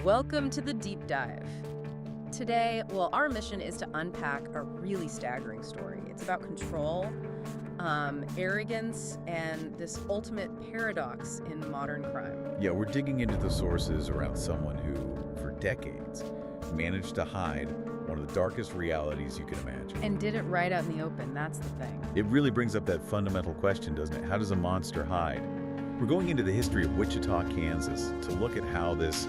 Welcome to the deep dive. Today, well, our mission is to unpack a really staggering story. It's about control, arrogance, and this ultimate paradox in modern crime. Yeah, we're digging into the sources around someone who, for decades, managed to hide one of the darkest realities you can imagine. And did it right out in the open, that's the thing. It really brings up that fundamental question, doesn't it? How does a monster hide? We're going into the history of Wichita, Kansas, to look at how this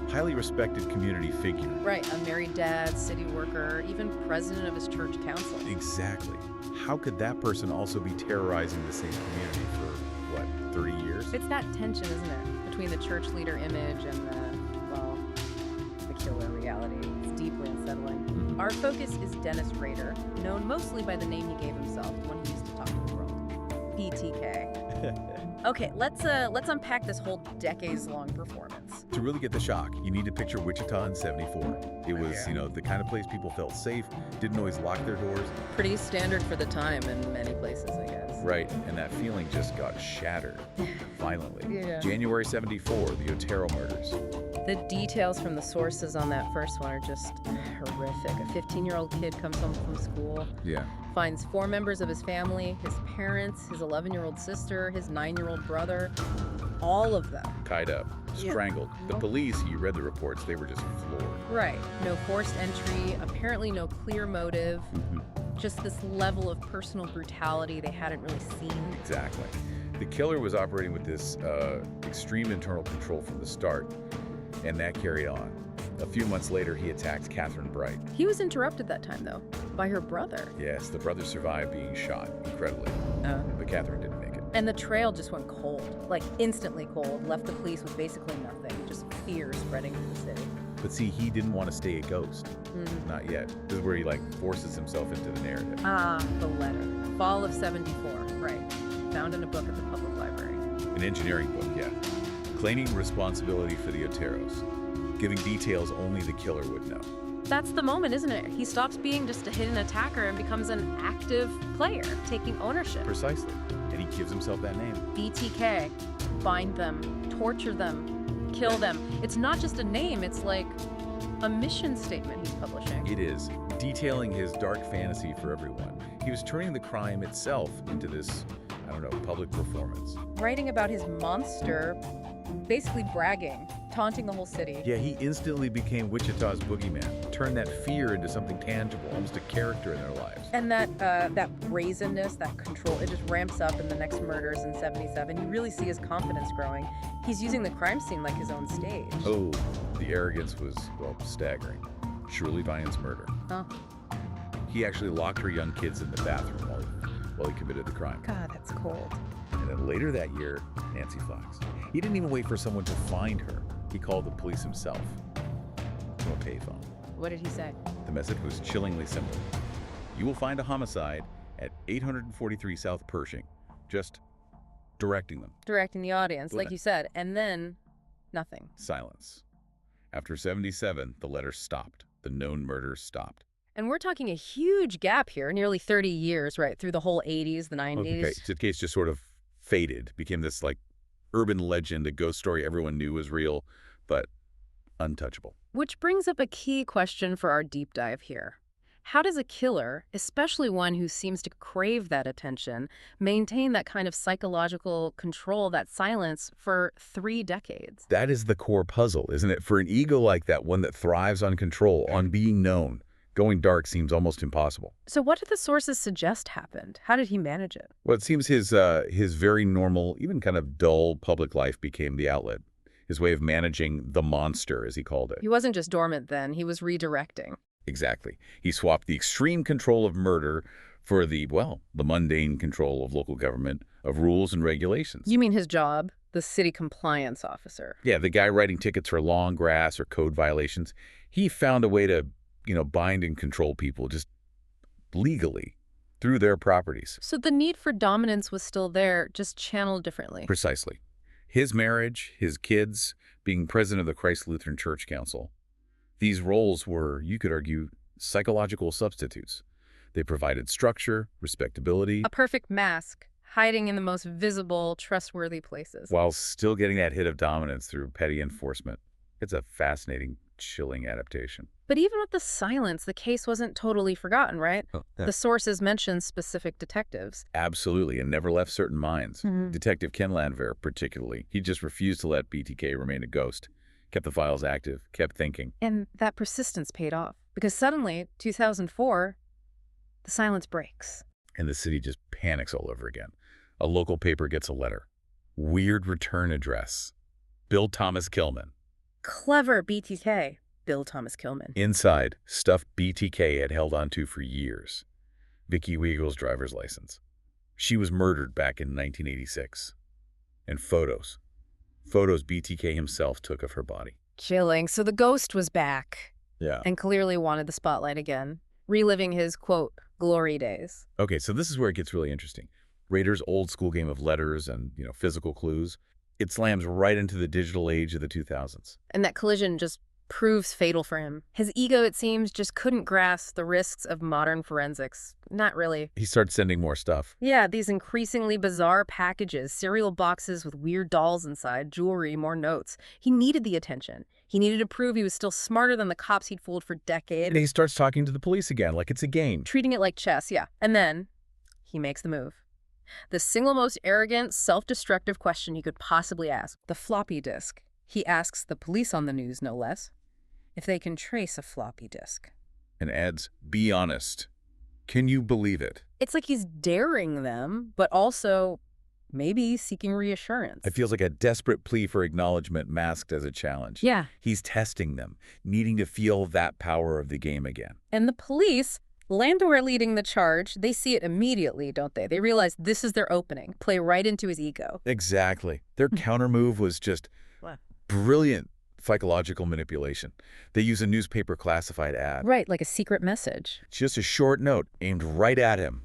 highly respected community figure. Right, a married dad, city worker, even president of his church council. Exactly. How could that person also be terrorizing the same community for, what, 30 years? It's that tension, isn't it, between the church leader image and the killer reality. It's deeply unsettling. Our focus is Dennis Rader, known mostly by the name he gave himself, the one he used to talk to the world, BTK. Okay, let's unpack this whole decades-long performance. To really get the shock, you need to picture Wichita in '74. It was, the kind of place people felt safe, didn't always lock their doors. Pretty standard for the time in many places, I guess. Right, and that feeling just got shattered violently. Yeah. January '74, the Otero murders. The details from the sources on that first one are just horrific. A 15-year-old kid comes home from school, finds 4 members of his family, his parents, his 11-year-old sister, his 9-year-old brother, all of them. Tied up, strangled. The police, you read the reports, they were just floored. Right. No forced entry, apparently no clear motive, just this level of personal brutality they hadn't really seen. Exactly. The killer was operating with this extreme internal control from the start, and that carried on. A few months later, he attacked Catherine Bright. He was interrupted that time, though, by her brother. Yes, the brother survived being shot, incredibly. But Catherine didn't make it. And the trail just went cold, like instantly cold, left the police with basically nothing, just fear spreading through the city. But see, he didn't want to stay a ghost. Not yet. This is where he, forces himself into the narrative. The letter. Fall of '74, right. Found in a book at the public library. An engineering book, yeah. Claiming responsibility for the Oteros, giving details only the killer would know. That's the moment, isn't it? He stops being just a hidden attacker and becomes an active player, taking ownership. Precisely. And he gives himself that name. BTK. Bind them, torture them, kill them. It's not just a name, it's like a mission statement he's publishing. It is. Detailing his dark fantasy for everyone. He was turning the crime itself into this, public performance. Writing about his monster, basically bragging, taunting the whole city. Yeah, he instantly became Wichita's boogeyman, turned that fear into something tangible, almost a character in their lives. And that brazenness, that control, it just ramps up in the next murders in '77. You really see his confidence growing. He's using the crime scene like his own stage. Oh, the arrogance was, staggering. Shirley Vian's murder. He actually locked her young kids in the bathroom while he committed the crime. God, that's cold. And then later that year, Nancy Fox. He didn't even wait for someone to find her. He called the police himself from a payphone. What did he say? The message was chillingly simple. You will find a homicide at 843 South Pershing. Just directing them. Directing the audience, like you said. And then, nothing. Silence. After '77, the letter stopped. The known murders stopped. And we're talking a huge gap here, nearly 30 years, right, through the whole '80s, the '90s. Okay, so the case just sort of faded, became this, urban legend, a ghost story everyone knew was real, but untouchable. Which brings up a key question for our deep dive here. How does a killer, especially one who seems to crave that attention, maintain that kind of psychological control, that silence, for 3 decades? That is the core puzzle, isn't it? For an ego like that, one that thrives on control, on being known, going dark seems almost impossible. So what did the sources suggest happened? How did he manage it? Well, it seems his very normal, even kind of dull public life became the outlet. His way of managing the monster, as he called it. He wasn't just dormant then, he was redirecting. Exactly. He swapped the extreme control of murder for the mundane control of local government, of rules and regulations. You mean his job, the city compliance officer? Yeah, the guy writing tickets for long grass or code violations. He found a way to bind and control people just legally through their properties. So the need for dominance was still there, just channeled differently. Precisely. His marriage, his kids, being president of the Christ Lutheran Church Council. These roles were, you could argue, psychological substitutes. They provided structure, respectability. A perfect mask, hiding in the most visible, trustworthy places. While still getting that hit of dominance through petty enforcement. It's a fascinating, chilling adaptation. But even with the silence, the case wasn't totally forgotten, right? Oh, yeah. The sources mentioned specific detectives. Absolutely, and never left certain minds. Mhm. Detective Ken Landwehr, particularly. He just refused to let BTK remain a ghost. Kept the files active, kept thinking. And that persistence paid off. Because suddenly, 2004, the silence breaks. And the city just panics all over again. A local paper gets a letter. Weird return address. Bill Thomas Killman. Clever BTK, Bill Thomas Killman. Inside, stuff BTK had held onto for years. Vicky Weagle's driver's license. She was murdered back in 1986. And photos. Photos BTK himself took of her body. Chilling. So the ghost was back. Yeah. And clearly wanted the spotlight again, reliving his, quote, glory days. Okay, so this is where it gets really interesting. Rader's old school game of letters and, physical clues, it slams right into the digital age of the 2000s. And that collision just proves fatal for him. His ego, it seems, just couldn't grasp the risks of modern forensics. Not really. He starts sending more stuff. Yeah, these increasingly bizarre packages, cereal boxes with weird dolls inside, jewelry, more notes. He needed the attention. He needed to prove he was still smarter than the cops he'd fooled for decades. And he starts talking to the police again, like it's a game. Treating it like chess, yeah. And then he makes the move. The single most arrogant, self-destructive question he could possibly ask. The floppy disk. He asks the police on the news, no less, if they can trace a floppy disk. And adds, be honest. Can you believe it? It's like he's daring them, but also maybe seeking reassurance. It feels like a desperate plea for acknowledgement masked as a challenge. Yeah. He's testing them, needing to feel that power of the game again. And the police, Landwehr leading the charge, they see it immediately, don't they? They realize this is their opening, play right into his ego. Exactly. Their countermove was just brilliant psychological manipulation. They use a newspaper classified ad. Right, like a secret message. Just a short note aimed right at him.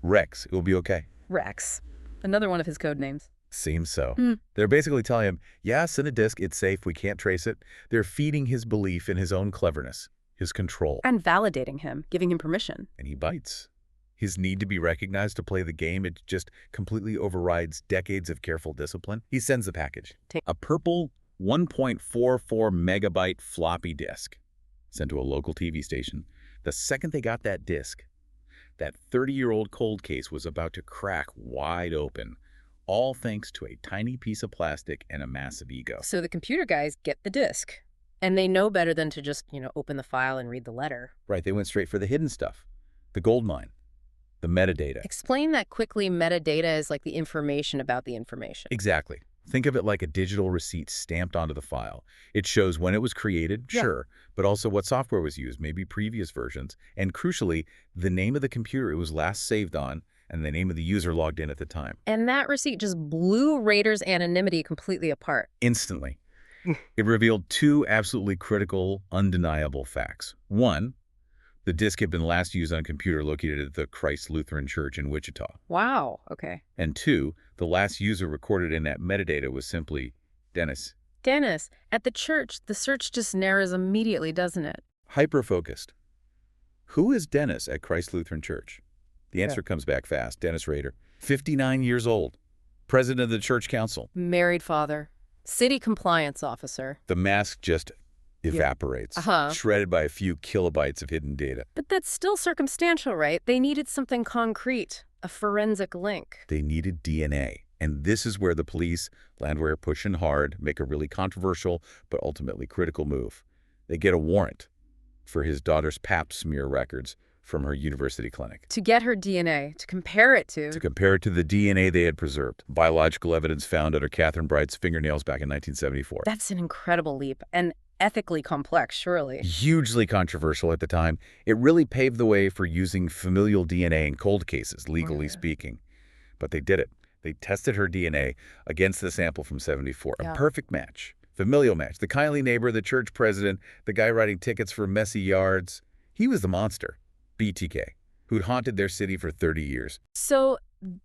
Rex, it will be okay. Rex. Another one of his code names. Seems so. They're basically telling him, yeah, send a disc, it's safe, we can't trace it. They're feeding his belief in his own cleverness, his control. And validating him, giving him permission. And he bites. His need to be recognized to play the game, it just completely overrides decades of careful discipline. He sends the package. A purple 1.44 megabyte floppy disk sent to a local TV station. The second they got that disk, that 30-year-old cold case was about to crack wide open, all thanks to a tiny piece of plastic and a massive ego. So the computer guys get the disk, and they know better than to just, open the file and read the letter. Right, they went straight for the hidden stuff, the gold mine, the metadata. Explain that quickly. Metadata is like the information about the information. Exactly. Think of it like a digital receipt stamped onto the file. It shows when it was created, sure, but also what software was used, maybe previous versions, and crucially, the name of the computer it was last saved on and the name of the user logged in at the time. And that receipt just blew Rader's anonymity completely apart. Instantly. It revealed two absolutely critical, undeniable facts. One, the disk had been last used on a computer located at the Christ Lutheran Church in Wichita. Wow, okay. And two, the last user recorded in that metadata was simply Dennis. Dennis, at the church, the search just narrows immediately, doesn't it? Hyper-focused. Who is Dennis at Christ Lutheran Church? The answer comes back fast. Dennis Rader, 59 years old, president of the church council. Married father, city compliance officer. The mask just evaporates, shredded by a few kilobytes of hidden data. But that's still circumstantial, right? They needed something concrete, a forensic link. They needed DNA. And this is where the police, Landwehr pushing hard, make a really controversial but ultimately critical move. They get a warrant for his daughter's Pap smear records from her university clinic. To get her DNA, to compare it to... To compare it to the DNA they had preserved. Biological evidence found under Catherine Bright's fingernails back in 1974. That's an incredible leap, and ethically complex, surely. Hugely controversial at the time. It really paved the way for using familial DNA in cold cases, legally speaking. But they did it. They tested her DNA against the sample from 74. A perfect match. Familial match. The kindly neighbor, the church president, the guy writing tickets for messy yards. He was the monster, BTK, who'd haunted their city for 30 years. So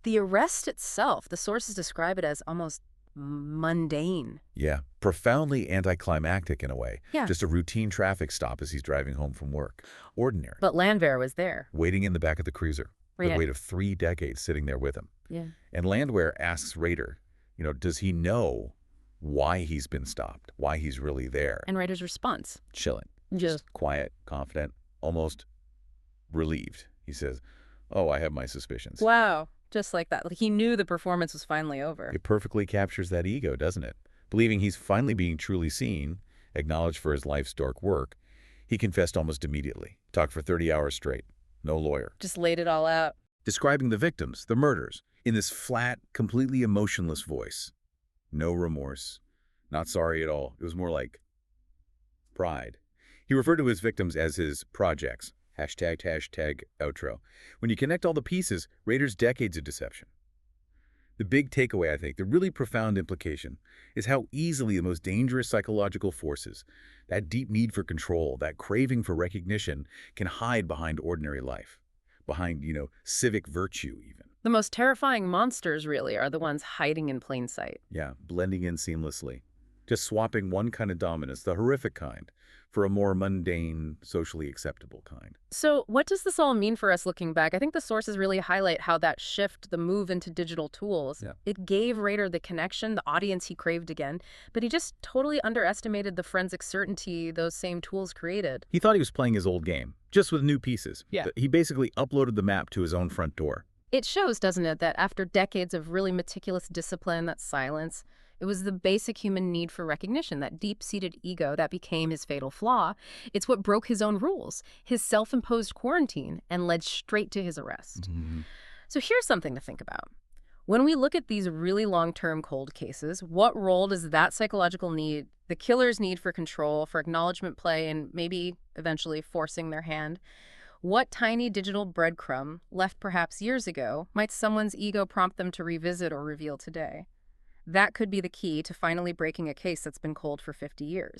the arrest itself, the sources describe it as almost mundane. Yeah, profoundly anticlimactic in a way. Yeah. Just a routine traffic stop as he's driving home from work. Ordinary. But Landwehr was there. Waiting in the back of the cruiser. The Yeah. weight of 3 decades sitting there with him. Yeah. And Landwehr asks Rader, does he know why he's been stopped, why he's really there. And Rader's response? Chilling. Just Quiet, confident, almost relieved. He says, "Oh, I have my suspicions." wow. Just like that. Like he knew the performance was finally over. It perfectly captures that ego, doesn't it? Believing he's finally being truly seen, acknowledged for his life's dark work, he confessed almost immediately. Talked for 30 hours straight. No lawyer. Just laid it all out. Describing the victims, the murders, in this flat, completely emotionless voice. No remorse. Not sorry at all. It was more like pride. He referred to his victims as his projects. Hashtag outro. When you connect all the pieces, Rader's decades of deception. The big takeaway, I think, the really profound implication, is how easily the most dangerous psychological forces, that deep need for control, that craving for recognition, can hide behind ordinary life. Behind, civic virtue even. The most terrifying monsters, really, are the ones hiding in plain sight. Yeah, blending in seamlessly. Just swapping one kind of dominance, the horrific kind, for a more mundane, socially acceptable kind. So what does this all mean for us looking back? I think the sources really highlight how that shift, the move into digital tools, it gave Rader the connection, the audience he craved again, but he just totally underestimated the forensic certainty those same tools created. He thought he was playing his old game, just with new pieces. Yeah. He basically uploaded the map to his own front door. It shows, doesn't it, that after decades of really meticulous discipline, that silence, it was the basic human need for recognition, that deep-seated ego that became his fatal flaw. It's what broke his own rules, his self-imposed quarantine, and led straight to his arrest. So here's something to think about. When we look at these really long-term cold cases, what role does that psychological need, the killer's need for control, for acknowledgement play, and maybe eventually forcing their hand? What tiny digital breadcrumb, left perhaps years ago, might someone's ego prompt them to revisit or reveal today? That could be the key to finally breaking a case that's been cold for 50 years.